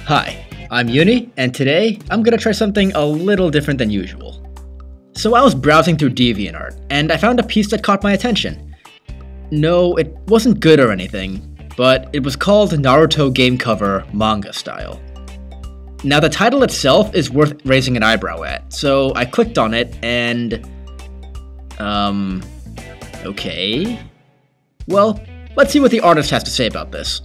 Hi, I'm Uni, and today I'm gonna try something a little different than usual. So I was browsing through DeviantArt, and I found a piece that caught my attention. No, it wasn't good or anything, but it was called Naruto game cover manga style. Now the title itself is worth raising an eyebrow at, so I clicked on it and... okay... Well, let's see what the artist has to say about this.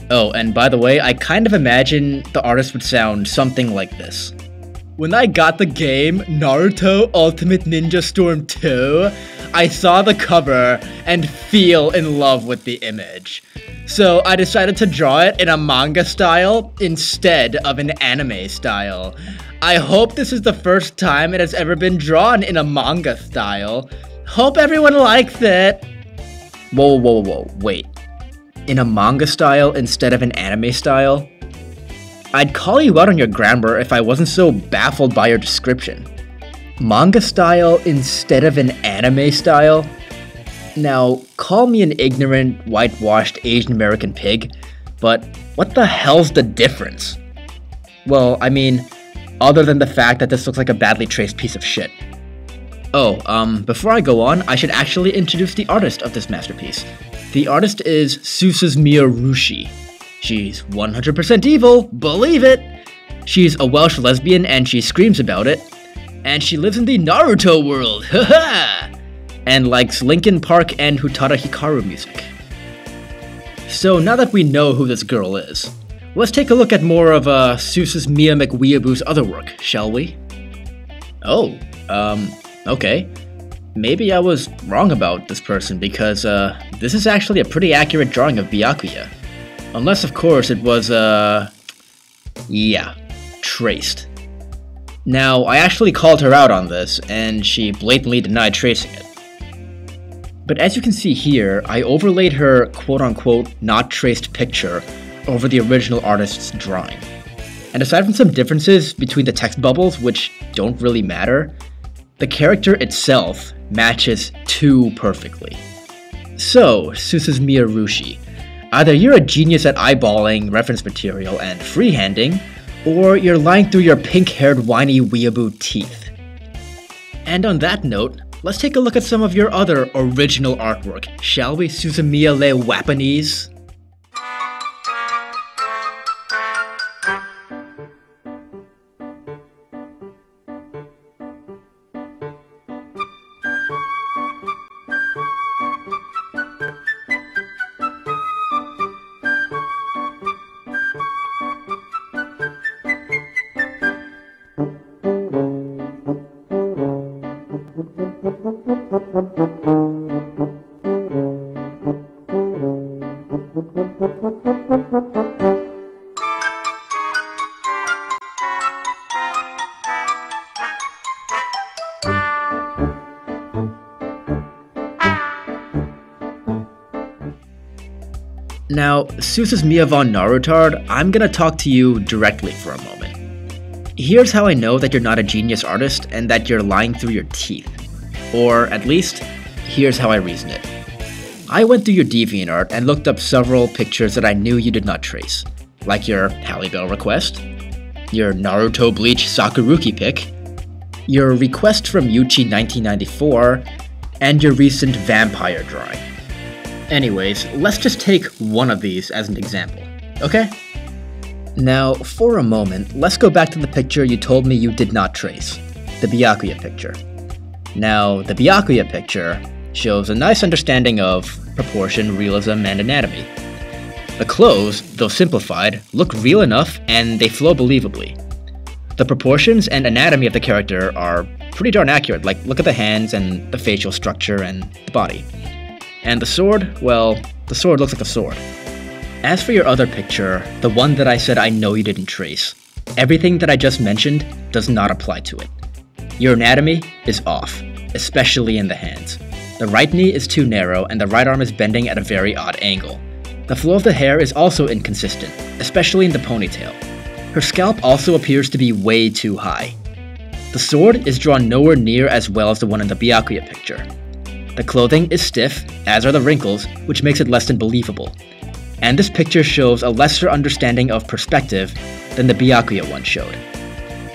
Oh, and by the way, I kind of imagine the artist would sound something like this. When I got the game, Naruto Ultimate Ninja Storm 2, I saw the cover and fell in love with the image. So I decided to draw it in a manga style instead of an anime style. I hope this is the first time it has ever been drawn in a manga style. Hope everyone likes it. Whoa, wait. In a manga style instead of an anime style? I'd call you out on your grammar if I wasn't so baffled by your description. Manga style instead of an anime style? Now, call me an ignorant, whitewashed Asian American pig, but what the hell's the difference? Well, I mean, other than the fact that this looks like a badly traced piece of shit. Oh, before I go on, I should actually introduce the artist of this masterpiece. The artist is Susumiya Rushi. She's 100% evil, believe it! She's a Welsh lesbian and she screams about it. And she lives in the Naruto world, haha! And likes Linkin Park and Utada Hikaru music. So now that we know who this girl is, let's take a look at more of Susumiya McWeeaboo's other work, shall we? Oh, okay. Maybe I was wrong about this person because this is actually a pretty accurate drawing of Byakuya. Unless, of course, it was, yeah, traced. Now, I actually called her out on this, and she blatantly denied tracing it. But as you can see here, I overlaid her quote-unquote not traced picture over the original artist's drawing. And aside from some differences between the text bubbles, which don't really matter, the character itself matches too perfectly. So, Susumiya Rushi, either you're a genius at eyeballing reference material and freehanding, or you're lying through your pink-haired whiny weeaboo teeth. And on that note, let's take a look at some of your other original artwork, shall we, Susumiya le Wapanese? Now, Susumiya von Narutard, I'm gonna talk to you directly for a moment. Here's how I know that you're not a genius artist and that you're lying through your teeth. Or, at least, here's how I reason it. I went through your DeviantArt and looked up several pictures that I knew you did not trace, like your Halle Bell request, your Naruto Bleach Sakuruki pic, your request from Yuchi 1994, and your recent vampire drawing. Anyways, let's just take one of these as an example, okay? Now, for a moment, let's go back to the picture you told me you did not trace, the Byakuya picture. Now, the Byakuya picture shows a nice understanding of proportion, realism, and anatomy. The clothes, though simplified, look real enough and they flow believably. The proportions and anatomy of the character are pretty darn accurate, like look at the hands and the facial structure and the body. And the sword, well, the sword looks like a sword. As for your other picture, the one that I said I know you didn't trace, everything that I just mentioned does not apply to it. Your anatomy is off, especially in the hands. The right knee is too narrow and the right arm is bending at a very odd angle. The flow of the hair is also inconsistent, especially in the ponytail. Her scalp also appears to be way too high. The sword is drawn nowhere near as well as the one in the Byakuya picture. The clothing is stiff, as are the wrinkles, which makes it less than believable. and this picture shows a lesser understanding of perspective than the Byakuya one showed.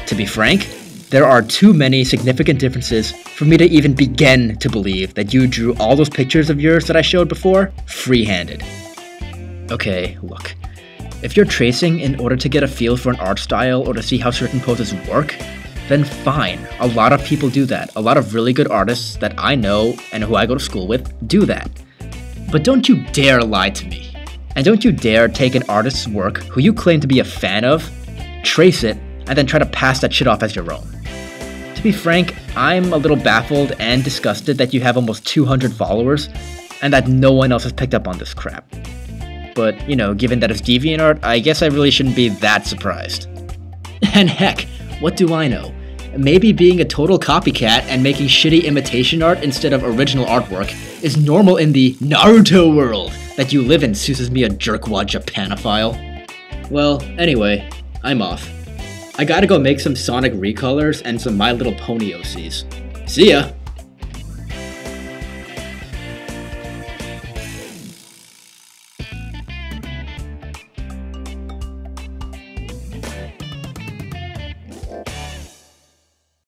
To be frank, there are too many significant differences for me to even begin to believe that you drew all those pictures of yours that I showed before free-handed. Okay, look. If you're tracing in order to get a feel for an art style or to see how certain poses work, then fine. A lot of people do that. A lot of really good artists that I know and who I go to school with do that. But don't you dare lie to me. And don't you dare take an artist's work who you claim to be a fan of, trace it, and then try to pass that shit off as your own. To be frank, I'm a little baffled and disgusted that you have almost 200 followers and that no one else has picked up on this crap. But, you know, given that it's DeviantArt, I guess I really shouldn't be that surprised. And heck, what do I know? Maybe being a total copycat and making shitty imitation art instead of original artwork is normal in the Naruto world that you live in, Suses me a jerkwad Japanophile. Well, anyway, I'm off. I gotta go make some Sonic recolors and some My Little Pony OCs. See ya!